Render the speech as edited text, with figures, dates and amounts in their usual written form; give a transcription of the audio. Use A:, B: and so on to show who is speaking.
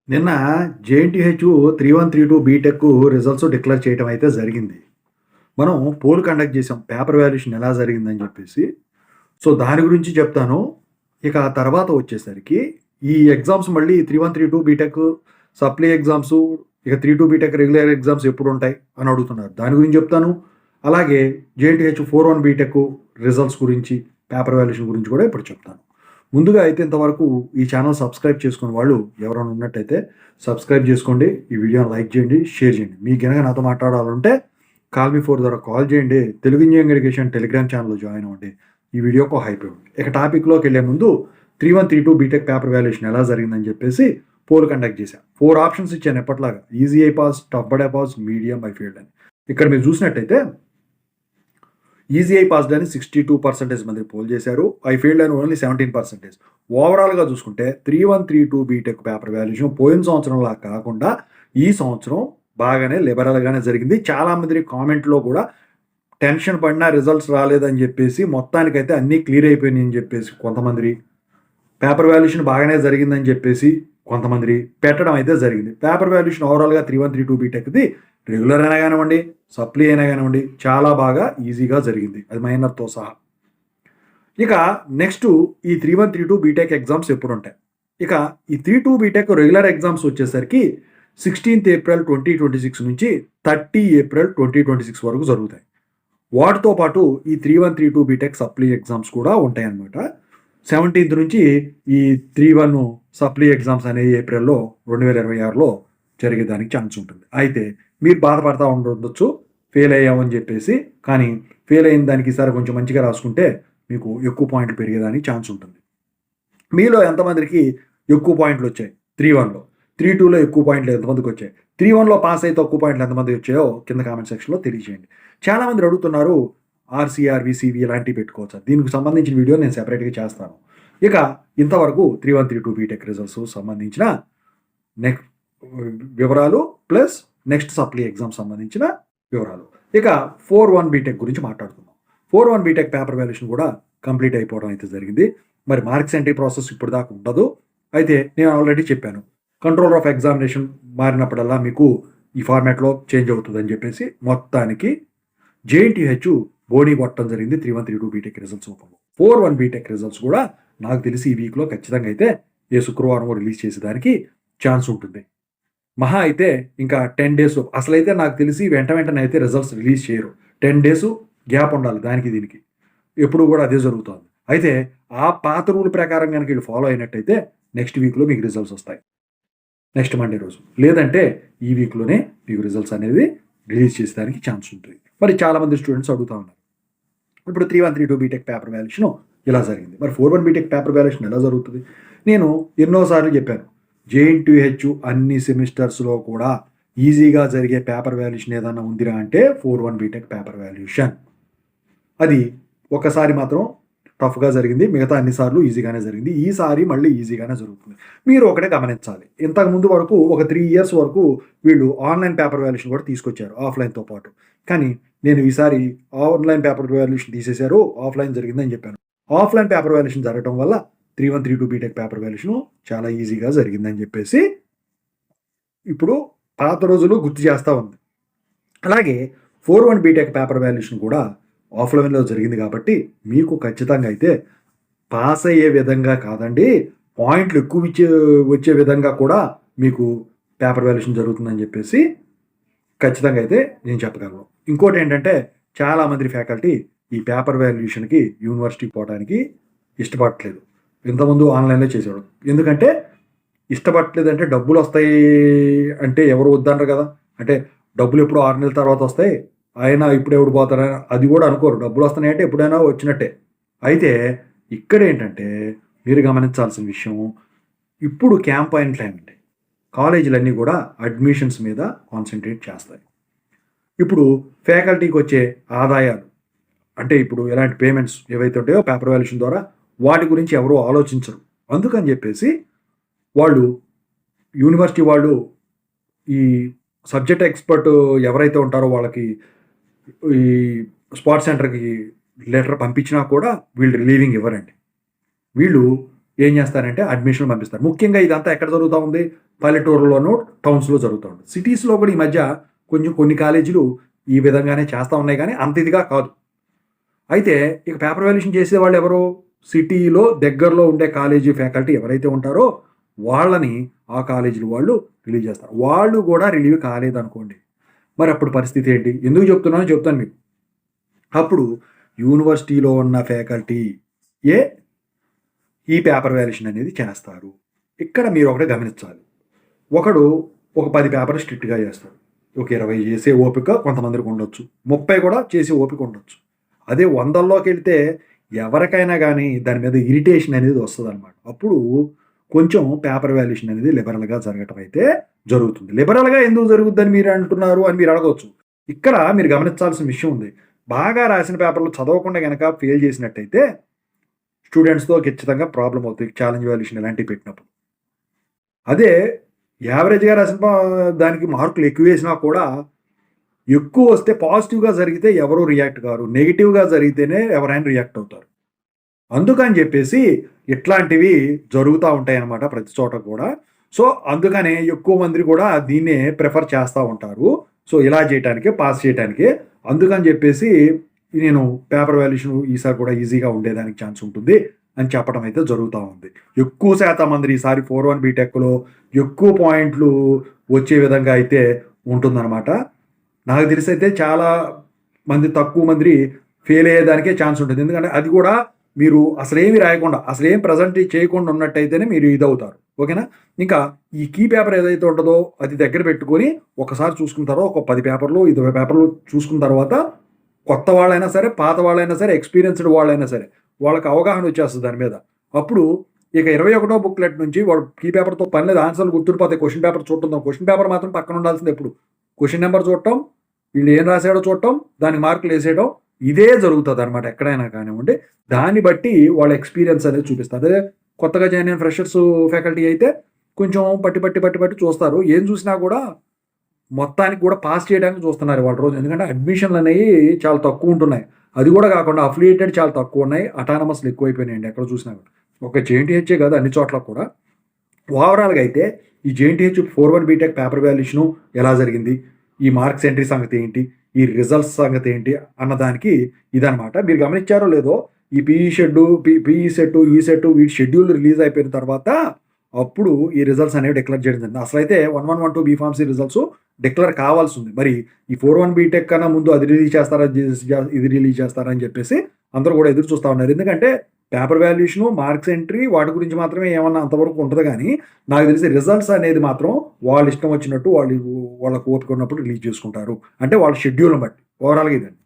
A: నిన్న JNTH 3132 BTech results declare చేయటం అయితే జరిగింది. మనం పోల్ కండక్ట్ చేసాం. పేపర్ వాల్యుయేషన్ ఎలా జరిగిందని చెప్పేసి. సో, దాని గురించి చెప్తాను. ఇక ఆ తర్వాత వచ్చేసరికి ఈ ఎగ్జామ్స్ మళ్ళీ 3132 బీటెక్ సప్లీ ఎగ్జామ్స్, ఇక 32 బీటెక్ రెగ్యులర్ ఎగ్జామ్స్ ఎప్పుడుంటాయి అని అడుగుతున్నారు. దాని గురించి చెప్తాను. అలాగే జేఎన్‌టీహెచ్ 41 బీటెక్ రిజల్ట్స్ గురించి, పేపర్ వాల్యుయేషన్ గురించి కూడా ఇప్పుడు చెప్తాను. ముందుగా అయితే ఇంతవరకు ఈ ఛానల్ సబ్స్క్రైబ్ చేసుకున్న వాళ్ళు ఎవరైనా ఉన్నట్టయితే సబ్స్క్రైబ్ చేసుకోండి. ఈ వీడియోని లైక్ చేయండి, షేర్ చేయండి. మీకు గనక నాతో మాట్లాడాలంటే కాల్ మీ ఫోర్ ద్వారా కాల్ చేయండి. తెలుగు ఇంజినీరింగ్ ఎడ్యుకేషన్ టెలిగ్రామ్ ఛానల్‌లో జాయిన్ అవ్వండి. ఈ వీడియోకి ఒక హైప్ ఇవ్వండి. ఇక టాపిక్‌లోకి వెళ్ళే ముందు 3132 బీటెక్ పేపర్ వాల్యుయేషన్ ఎలా జరిగిందని చెప్పేసి పోల్ కండక్ట్ చేశా. 4 ఆప్షన్స్ ఇచ్చాను ఎప్పటిలాగా. Easy I pass, tough but I pass, medium I failed అని. ఇక్కడ మీరు చూసినట్టయితే ఈజీ ఐ పాస్డ్ అని 62% మంది పోల్ చేశారు. ఐ ఫెయిల్డ్ అని ఓన్లీ 17%. ఓవరాల్‌గా చూసుకుంటే 3132 బీటెక్ పేపర్ వాల్యుయేషన్ పోయిన సంవత్సరంలా కాకుండా ఈ సంవత్సరం బాగానే లిబరల్‌గానే జరిగింది. చాలామంది కామెంట్‌లో కూడా టెన్షన్ పడినా రిజల్ట్స్ రాలేదని చెప్పేసి మొత్తానికైతే అన్నీ క్లియర్ అయిపోయినాయని చెప్పేసి కొంతమంది, పేపర్ వాల్యుయేషన్ బాగానే జరిగిందని చెప్పేసి కొంతమంది పెట్టడం అయితే జరిగింది. పేపర్ వాల్యుయేషన్ ఓవరాల్‌గా 3132 బీటెక్‌ది రెగ్యులర్ అయినా కానివ్వండి, సప్లీ అయినా కానివ్వండి చాలా బాగా ఈజీగా జరిగింది. అది మైనర్‌తో సహా. ఇక నెక్స్ట్ ఈ 3132 బీటెక్ ఎగ్జామ్స్ ఎప్పుడుంటాయి? ఇక ఈ 32 బీటెక్ రెగ్యులర్ ఎగ్జామ్స్ వచ్చేసరికి 16th ఏప్రిల్ 2026 నుంచి 30 ఏప్రిల్ 2026 వరకు జరుగుతాయి. వాటితో పాటు ఈ 3132 బీటెక్ సప్లీ ఎగ్జామ్స్ కూడా ఉంటాయన్నమాట. 17th నుంచి ఈ 31 సప్లీ ఎగ్జామ్స్ అనేవి ఏప్రిల్‌లో 2026లో జరిగేదానికి ఛాన్స్ ఉంటుంది. అయితే మీరు బాధపడతా ఉండొచ్చు ఫెయిల్ అయ్యామని చెప్పేసి. కానీ ఫెయిల్ అయిన దానికి ఈసారి కొంచెం మంచిగా రాసుకుంటే మీకు ఎక్కువ పాయింట్లు పెరిగేదానికి ఛాన్స్ ఉంటుంది. మీలో ఎంతమందికి ఎక్కువ పాయింట్లు వచ్చాయి 31లో? 32లో ఎక్కువ పాయింట్లు ఎంతమందికి వచ్చాయి? 31లో పాస్ అయితే తక్కువ పాయింట్లు ఎంతమందికి వచ్చాయో కింద కామెంట్ సెక్షన్‌లో తెలియజేయండి. చాలామంది అడుగుతున్నారు ఆర్‌సీఆర్, వీసీవీ ఇలాంటివి పెట్టుకోవచ్చా? దీనికి సంబంధించిన వీడియో నేను సెపరేట్‌గా చేస్తాను. ఇక ఇంతవరకు 3132 బీటెక్ రిజల్ట్స్ సంబంధించిన నెక్స్ట్ వివరాలు ప్లస్ నెక్స్ట్ సప్లీ ఎగ్జామ్ సంబంధించిన వివరాలు. ఇక 41 బీటెక్ గురించి మాట్లాడుకుందాం. 41 బీటెక్ పేపర్ వాల్యుయేషన్ కూడా కంప్లీట్ అయిపోవడం అయితే జరిగింది. మరి మార్క్స్ ఎంట్రీ ప్రాసెస్ ఇప్పుడు దాకా ఉండదు. అయితే నేను ఆల్రెడీ చెప్పాను. కంట్రోలర్ ఆఫ్ ఎగ్జామినేషన్ మారినప్పుడల్లా మీకు ఈ ఫార్మాట్‌లో చేంజ్ అవుతుందని చెప్పేసి మొత్తానికి జేఎన్‌టీహెచ్ బోనీ కొట్టడం జరిగింది 3132 బీటెక్ రిజల్ట్స్ రూపంలో. 41 బీటెక్ రిజల్ట్స్ కూడా నాకు తెలిసి ఈ వీక్‌లో ఖచ్చితంగా అయితే ఏ శుక్రవారమో రిలీజ్ చేసేదానికి ఛాన్స్ ఉంటుంది. మహా అయితే ఇంకా 10 డేస్ అసలైతే నాకు తెలిసి వెంటనే అయితే రిజల్ట్స్ రిలీజ్ చేయరు. 10 డేస్ గ్యాప్ ఉండాలి దానికి దీనికి. ఎప్పుడు కూడా అదే జరుగుతోంది. అయితే ఆ పాత రూల్ ప్రకారం గనుక వీళ్ళు ఫాలో అయినట్టయితే నెక్స్ట్ వీక్‌లో మీకు రిజల్ట్స్ వస్తాయి. నెక్స్ట్ మండే రోజు. లేదంటే ఈ వీక్‌లోనే మీకు రిజల్ట్స్ అనేవి రిలీజ్ చేసేదానికి ఛాన్స్ ఉంటుంది. మరి చాలామంది స్టూడెంట్స్ అడుగుతా ఉన్నారు. ఇప్పుడు 3132 బీటెక్ పేపర్ వాల్యుయేషన్ ఇలా జరిగింది. మరి 41 బీటెక్ పేపర్ వాల్యుయేషన్ ఎలా జరుగుతుంది? నేను ఎన్నో సార్లు చెప్పాను. జేఎన్‌టీహెచ్ అన్ని సెమిస్టర్స్‌లో కూడా ఈజీగా జరిగే పేపర్ వాల్యుయేషన్ ఏదన్నా ఉందిరా అంటే 41 బీటెక్ పేపర్ వాల్యుయేషన్. అది ఒకసారి మాత్రం టఫ్‌గా జరిగింది. మిగతా అన్ని సార్లు ఈజీగానే జరిగింది. ఈసారి మళ్ళీ ఈజీగానే జరుగుతుంది. మీరు ఒకటే గమనించాలి. ఇంతకుముందు వరకు ఒక 3 ఇయర్స్ వరకు వీళ్ళు ఆన్‌లైన్ పేపర్ వాల్యుయేషన్ కూడా తీసుకొచ్చారు ఆఫ్‌లైన్‌తో పాటు. కానీ నేను ఈసారి ఆన్‌లైన్ పేపర్ వాల్యుయేషన్ తీసేశారు. ఆఫ్‌లైన్ జరిగిందని చెప్పాను. ఆఫ్‌లైన్ పేపర్ వాల్యుయేషన్ జరగడం వల్ల 3132 బీటెక్ పేపర్ వాల్యుయేషన్ చాలా ఈజీగా జరిగిందని చెప్పేసి ఇప్పుడు పాత రోజులు గుర్తు చేస్తా ఉంది. అలాగే 41 బీటెక్ పేపర్ వాల్యుయేషన్ కూడా ఆఫ్‌లైన్‌లో జరిగింది కాబట్టి మీకు ఖచ్చితంగా అయితే పాస్ అయ్యే విధంగా కాదండి, పాయింట్లు ఎక్కువ వచ్చే విధంగా కూడా మీకు పేపర్ వాల్యుయేషన్ జరుగుతుందని చెప్పేసి ఖచ్చితంగా అయితే నేను చెప్పగలను. ఇంకోటేంటంటే చాలామంది ఫ్యాకల్టీ ఈ పేపర్ వాల్యుయేషన్‌కి యూనివర్సిటీకి పోవడానికి ఇష్టపడట్లేదు. ఇంతకుముందు ఆన్‌లైన్‌లో చేసేవాడు. ఎందుకంటే ఇష్టపడట్లేదంటే డబ్బులొస్తాయి అంటే ఎవరు వద్దనరు కదా! అంటే డబ్బులెప్పుడో 6 నెలల తర్వాత వస్తాయి. ఆయన ఇప్పుడెప్పుడు పోతారని అది కూడా అనుకోరు. డబ్బులొస్తున్నాయంటే ఎప్పుడైనా వచ్చినట్టే. అయితే ఇక్కడేంటంటే మీరు గమనించాల్సిన విషయం, ఇప్పుడు క్యాంపైన్ టైమ్ అండి. కాలేజీలన్నీ కూడా అడ్మిషన్స్ మీద కాన్సంట్రేట్ చేస్తాయి. ఇప్పుడు ఫ్యాకల్టీకొచ్చే ఆదాయాలు అంటే ఇప్పుడు ఎలాంటి పేమెంట్స్ ఏవైతే ఉంటాయో పేపర్ వాల్యుయేషన్ ద్వారా వాటి గురించి ఎవరు ఆలోచించరు. అందుకని చెప్పేసి వాళ్ళు యూనివర్సిటీ వాళ్ళు ఈ సబ్జెక్ట్ ఎక్స్‌పర్ట్ ఎవరైతే ఉంటారో వాళ్ళకి ఈ స్పాట్ సెంటర్‌కి లెటర్ పంపించినా కూడా వీళ్ళు రిలీవింగ్ ఇవ్వరండి. వీళ్ళు ఏం చేస్తారంటే అడ్మిషన్లు పంపిస్తారు. ముఖ్యంగా ఇదంతా ఎక్కడ జరుగుతూ ఉంది? పల్లెటూరులోనూ, టౌన్స్‌లో జరుగుతూ ఉంది. సిటీస్‌లో కూడా ఈ మధ్య కొన్ని కాలేజీలు ఈ విధంగానే చేస్తా ఉన్నాయి కానీ అంత ఇదిగా కాదు. అయితే ఇక పేపర్ వాల్యుయేషన్ చేసేవాళ్ళు ఎవరు? సిటీలో దగ్గరలో ఉండే కాలేజీ ఫ్యాకల్టీ ఎవరైతే ఉంటారో వాళ్ళని ఆ కాలేజీల వాళ్ళు రిలీవ్ చేస్తారు. వాళ్ళు కూడా రిలీవ్ కాలేదనుకోండి. మరి అప్పుడు పరిస్థితి ఏంటి? ఎందుకు చెప్తున్నానో చెప్తాను మీకు. అప్పుడు యూనివర్సిటీలో ఉన్న ఫ్యాకల్టీయే ఈ పేపర్ వాల్యుయేషన్ అనేది చేస్తారు. ఇక్కడ మీరు ఒకటి గమనించాలి. ఒకడు ఒక 10 పేపర్లు స్ట్రిక్ట్‌గా చేస్తాడు. ఒక 20 చేసే ఓపిక కొంతమందికి ఉండొచ్చు. 30 కూడా చేసే ఓపిక ఉండొచ్చు. అదే 100లోకెళ్తే ఎవరికైనా గానీ దాని మీద ఇరిటేషన్ అనేది వస్తదనమాట. అప్పుడు కొంచెం పేపర్ వాల్యుయేషన్ అనేది లిబరల్‌గా జరగటం అయితే జరుగుతుంది. లిబరల్‌గా ఎందుకు జరుగుద్దని మీరు అంటున్నారు అని మీరు అడగొచ్చు. ఇక్కడ మీరు గమనించాల్సిన విషయం ఉంది. బాగా రాసిన పేపర్లు చదవకుండా గనక ఫెయిల్ చేసినట్టయితే స్టూడెంట్స్‌తో ఖచ్చితంగా ప్రాబ్లమ్ అవుతాయి. ఛాలెంజ్ వాల్యుయేషన్ ఇలాంటివి పెట్టినప్పుడు. అదే యావరేజ్‌గా రాసిన దానికి మార్కులు ఎక్కువేసినా కూడా ఎక్కువ వస్తే పాజిటివ్‌గా జరిగితే ఎవరు రియాక్ట్ కారు. నెగెటివ్‌గా జరిగితేనే ఎవరైనా రియాక్ట్ అవుతారు. అందుకని చెప్పేసి ఇట్లాంటివి జరుగుతా ఉంటాయన్నమాట ప్రతి చోట కూడా. సో, అందుకనే ఎక్కువ మంది కూడా దీన్నే ప్రిఫర్ చేస్తా ఉంటారు. సో, ఇలా చేయటానికే, పాస్ చేయటానికే. అందుకని చెప్పేసి నేను పేపర్ వాల్యుయేషన్ ఈసారి కూడా ఈజీగా ఉండేదానికి ఛాన్స్ ఉంటుంది అని చెప్పడం అయితే జరుగుతా ఉంది. ఎక్కువ శాతం మంది ఈసారి 4-1 బీటెక్‌లో ఎక్కువ పాయింట్లు వచ్చే విధంగా అయితే ఉంటుందన్నమాట. నాకు తెలిసైతే చాలా తక్కువ మంది ఫెయిల్ అయ్యేదానికే ఛాన్స్ ఉంటుంది. ఎందుకంటే అది కూడా మీరు అసలేమి రాయకుండా, అసలేం ప్రెజెంట్ చేయకుండా ఉన్నట్టయితేనే మీరు ఇదవుతారు. ఓకేనా? ఇంకా ఈ కీ పేపర్ ఏదైతే ఉంటదో అది దగ్గర పెట్టుకొని ఒకసారి చూసుకున్న తర్వాత ఒక 10 పేపర్లు, 20 పేపర్లు చూసుకున్న తర్వాత కొత్త వాళ్ళైనా సరే, పాత వాళ్ళైనా సరే, ఎక్స్‌పీరియన్స్‌డ్ వాళ్ళైనా సరే వాళ్ళకి అవగాహన వచ్చేస్తది దాని మీద. అప్పుడు ఇక 21 బుక్‌లెట్ నుంచి వాడు కీ పేపర్‌తో పని లేదు. ఆన్సర్‌లు గుర్తుండిపోతాయి. క్వెషన్ పేపర్ చూడటం. క్వెషన్ పేపర్ మాత్రం పక్కన ఉండాల్సింది ఎప్పుడు. క్వెషన్ నంబర్ చూడటం, వీళ్ళు ఏం రాసాడో చూడటం, దానికి మార్కులేసేయడం ఇదే జరుగుతదనమాట ఎక్కడైనా కానివ్వండి. దాన్ని బట్టి వాళ్ళ ఎక్స్‌పీరియన్స్ అనేది చూపిస్తారు. అదే కొత్తగా జాయిన్ అయిన ఫ్రెషర్స్ ఫ్యాకల్టీ అయితే కొంచెం పట్టి చూస్తారు. ఏం చూసినా కూడా మొత్తానికి కూడా పాస్ చేయడానికి చూస్తున్నారు వాళ్ళ రోజు. ఎందుకంటే అడ్మిషన్‌లనేయి చాలా తక్కువుంటున్నాయి. అది కూడా కాకుండా అఫిలియేటెడ్ చాలా తక్కువున్నాయి. అటానమస్‌లు ఎక్కువైపోయినాయండి ఎక్కడ చూసినా కూడా. ఒక జేఎన్‌టీహెచ్చే కాదు అన్ని చోట్ల కూడా. ఓవరాల్‌గా అయితే ఈ జేఎన్‌టీహెచ్ 4-1 బీటెక్ పేపర్ వాల్యుయేషను ఎలా జరిగింది? ఈ మార్క్స్ ఎంట్రీ సంగతి ఏంటి? ఈ రిజల్ట్స్ సంగతి ఏంటి? అన్నదానికి ఇదనమాట. మీరు గమనించారో లేదో ఈ పీఈ సెట్, ఈ సెట్ వీటి షెడ్యూల్ రిలీజ్ అయిపోయిన తర్వాత అప్పుడు ఈ రిజల్ట్స్ అనేవి డిక్లేర్ చేయడం జరిగింది. అసలైతే 1112 బీఫార్మసీ రిజల్ట్స్ డిక్లేర్ కావాల్సింది. మరి ఈ 4-1 బీటెక్ కన్నా ముందు అది రిలీజ్ చేస్తారా, ఇది రిలీజ్ చేస్తారా అని చెప్పేసి అందరూ కూడా ఎదురు చూస్తా ఉన్నారు. ఎందుకంటే పేపర్ వాల్యుయేషను, మార్క్స్ ఎంట్రీ వాటి గురించి మాత్రమే ఏమన్నా అంతవరకు ఉంటది గానీ, నాకు తెలిసి రిజల్ట్స్ అనేది మాత్రం వాళ్ళ ఇష్టం వచ్చినట్టు వాళ్ళకి ఓపిక ఉన్నప్పుడు రిలీజ్ చేసుకుంటారు. అంటే వాళ్ళ షెడ్యూల్‌ని బట్టి. ఓవరాల్‌గా ఇదండి.